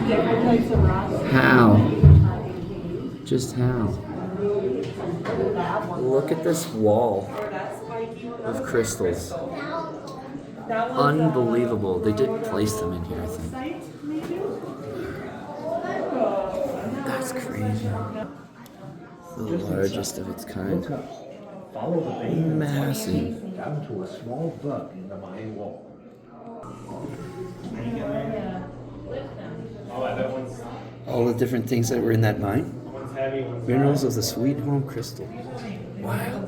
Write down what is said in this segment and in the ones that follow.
How? Just how? Look at this wall of crystals. Unbelievable. They did place them in here, I think. That's crazy. The largest of its kind. Massive. Down to a small bug in the Mayan wall. All the different things that were in that mine. Minerals of the Sweet Home Crystal. Wow.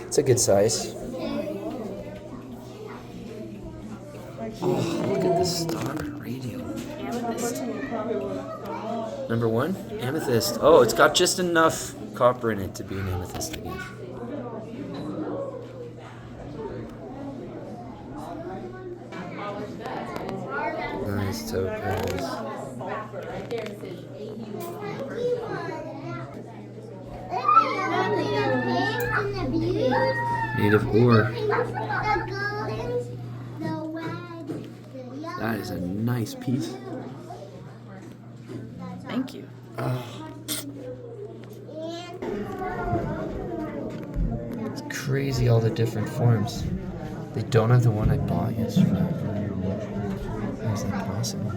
It's a good size. Oh, look at this star radio. Number one, amethyst. Oh, it's got just enough copper in it to be an amethyst, I guess. Nice topaz. Native ore. That is a nice piece. Thank you. It's crazy all the different forms. They don't have the one I bought yesterday. How is that possible?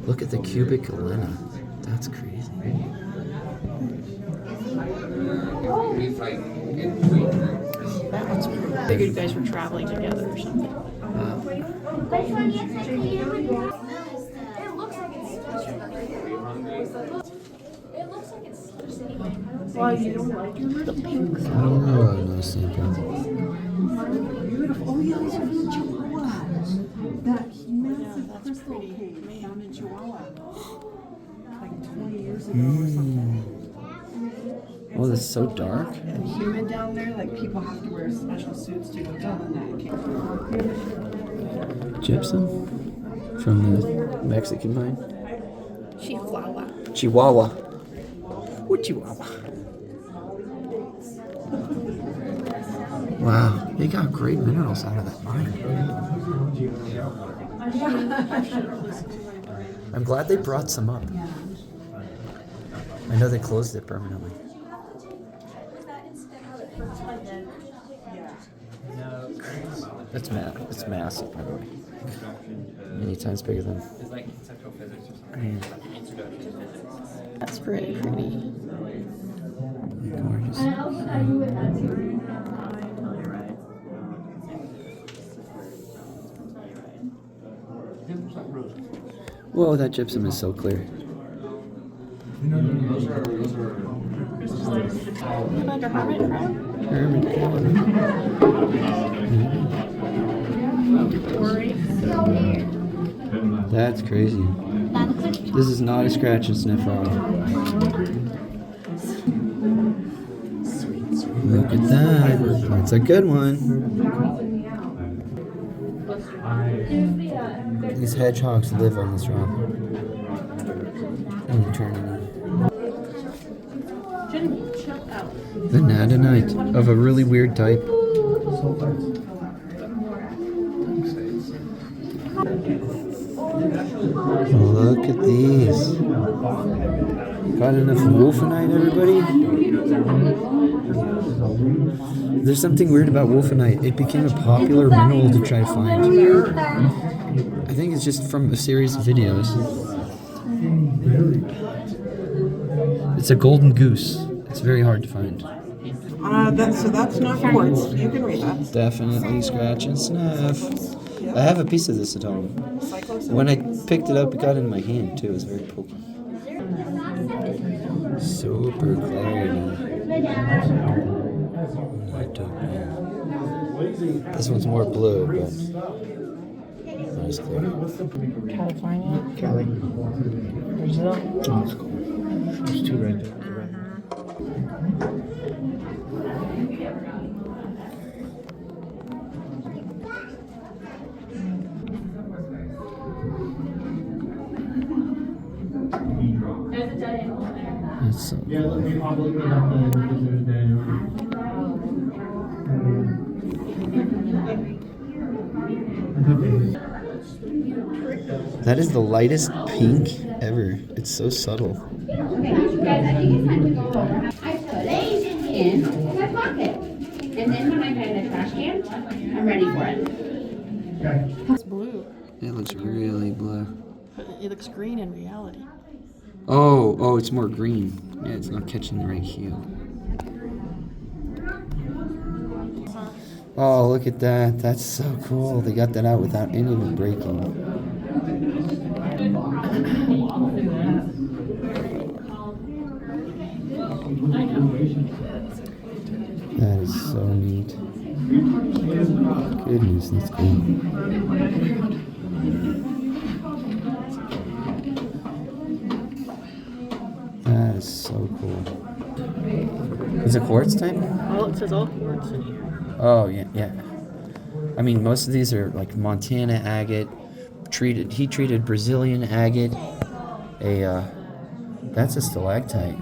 Look at the cubic galena. That's crazy. That one's pretty. I figured you guys were traveling together or something. Why you don't like them? The pink. I don't know. I know sample. Beautiful. Oh yeah, these are from Chihuahua. That massive that's crystal pretty. cave Man. down in Chihuahua. Like 20 years ago or something. Oh, that's so dark. And humid down there, like people have to wear special suits to go down in that cave. Gypsum from the Mexican mine. Chihuahua. Chihuahua. What Chihuahua? Wow, they got great minerals out of that mine. I'm glad they brought some up. I know they closed it permanently. It's massive, by the way. Many times bigger than. That's pretty pretty. Gorgeous. Whoa, that gypsum is so clear. Under hermit crab. Hermit crab. That's crazy. This is not a scratch and sniff rock. Look at that. That's a good one. These hedgehogs live on this rock. In eternity. Vanadinite of a really weird type. Look at these. Got enough wolfenite, everybody? There's something weird about wolfenite. It became a popular mineral to try to find. I think it's just from a series of videos. It's a golden goose. It's very hard to find. That's not quartz. You can read that. Definitely scratch and sniff. I have a piece of this at home. When I picked it up, it got in my hand too. It was very pokey. Super clarity. I don't know. This one's more blue, but not as clear. California. Cali. Brazil. Oh, that's cool. There's two right there. That's so cool. That is the lightest pink ever. It's so subtle. I put it in my pocket. And then when I put it in the trash can, I'm ready for it. It's blue. It looks really blue. But it looks green in reality. Oh, it's more green. Yeah, it's not catching the right hue. Oh, look at that. That's so cool. They got that out without any of it breaking. That is so neat. Goodness, that's cool. That is so cool. Is it quartz type? Well, it says all quartz in here. Oh yeah. I mean, most of these are like Montana agate, heat treated Brazilian agate. That's a stalactite.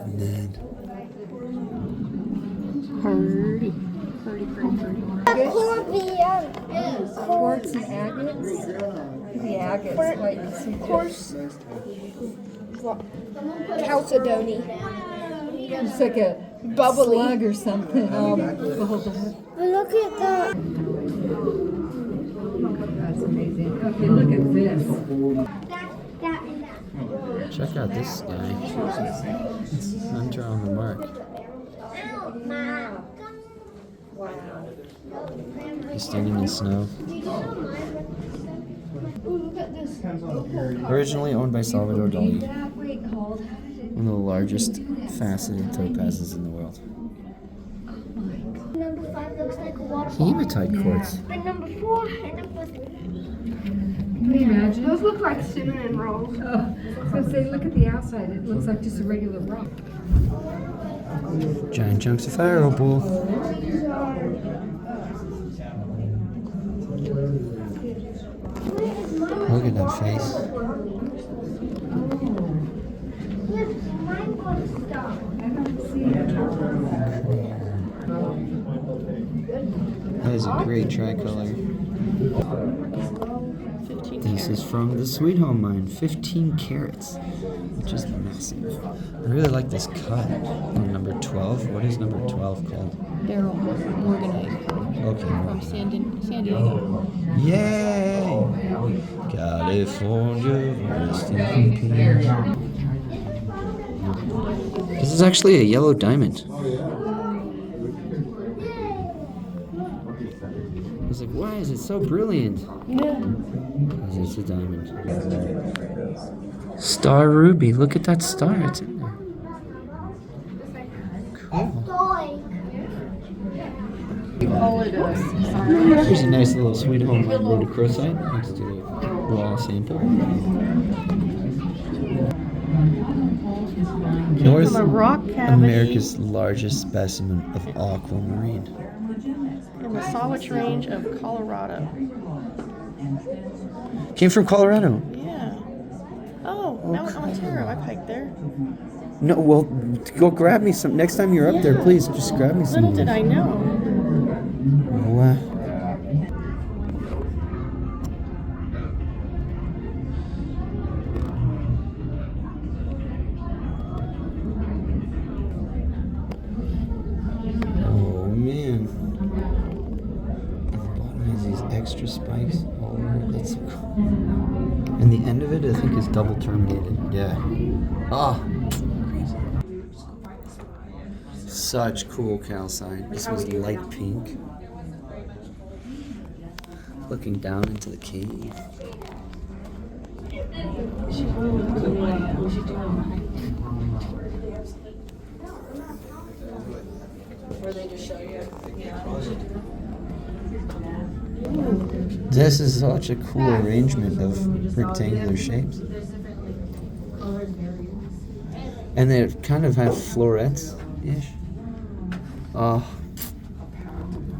And then Pretty. Quartz and agates. The agates, like Course, Chalcedony. it's like a Bubbly. slug or something. Hold on. Look at that. That's amazing. Okay, look at this. check out this guy. It's Hunter on the mark. He's standing in snow. Originally owned by Salvador Dali. One of the largest faceted topazes in the world. Number 5 looks like a waterfall. Hematite quartz. And number 4 and number 3. Can you imagine? Those look like cinnamon rolls. Oh, I was gonna say, look at the outside. It looks like just a regular rock. Giant chunks of fire opal. Look at that face. That is a great tricolor. 15 This is from the Sweet Home Mine, 15 carats, which is massive. I really like this cut on number 12. What is number 12 called? Beryl Morganite Okay. from San Diego. Yay! California, rest in peace. This is actually a yellow diamond. I was like, why is it so brilliant? Because it's a diamond. Star ruby. Look at that star. It's in there. Cool. Here's a nice little Sweet Home rhodochrosite next to the raw sample. North From a rock cavity America's largest specimen of aquamarine. in the Sawatch Range of Colorado. Came from Colorado. Yeah. Oh, now in Ontario. I've hiked there. No, well, go grab me some. Next time you're up there, please just grab me some. Little did I know. Oh, oh man. And the bottom has these extra spikes all over it. That's so cool. And the end of it, I think, is double terminated. Yeah. Ah. Crazy. Such cool calcite. This was light pink. Looking down into the cave. This is such a cool arrangement of rectangular shapes. And they kind of have florets-ish. Oh, how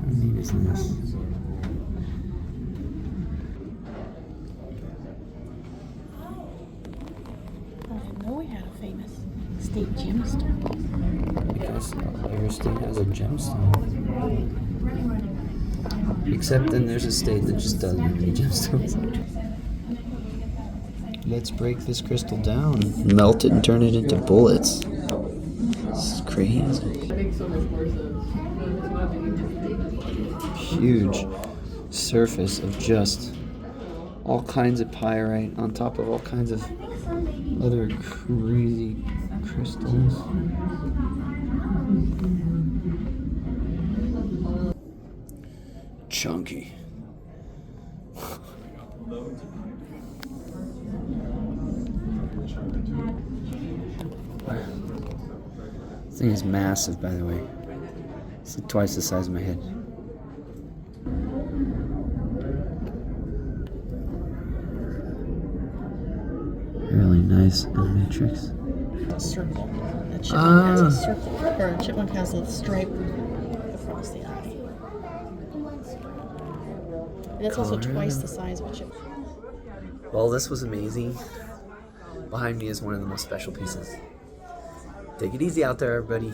neat is this? a gemstone. Because every state has a gemstone. Except then there's a state that just doesn't have any gemstones. Let's break this crystal down, melt it, and turn it into bullets. This is crazy. That makes so much more sense. Huge surface of just all kinds of pyrite on top of all kinds of other crazy crystals. Chunky. This thing is massive, by the way. It's like twice the size of my head. Really nice animatrix. A circle. A chipmunk has a circle, or a chipmunk has a stripe across the eye. And it's also twice the size of a chipmunk. Well, this was amazing. Behind me is one of the most special pieces. Take it easy out there, everybody.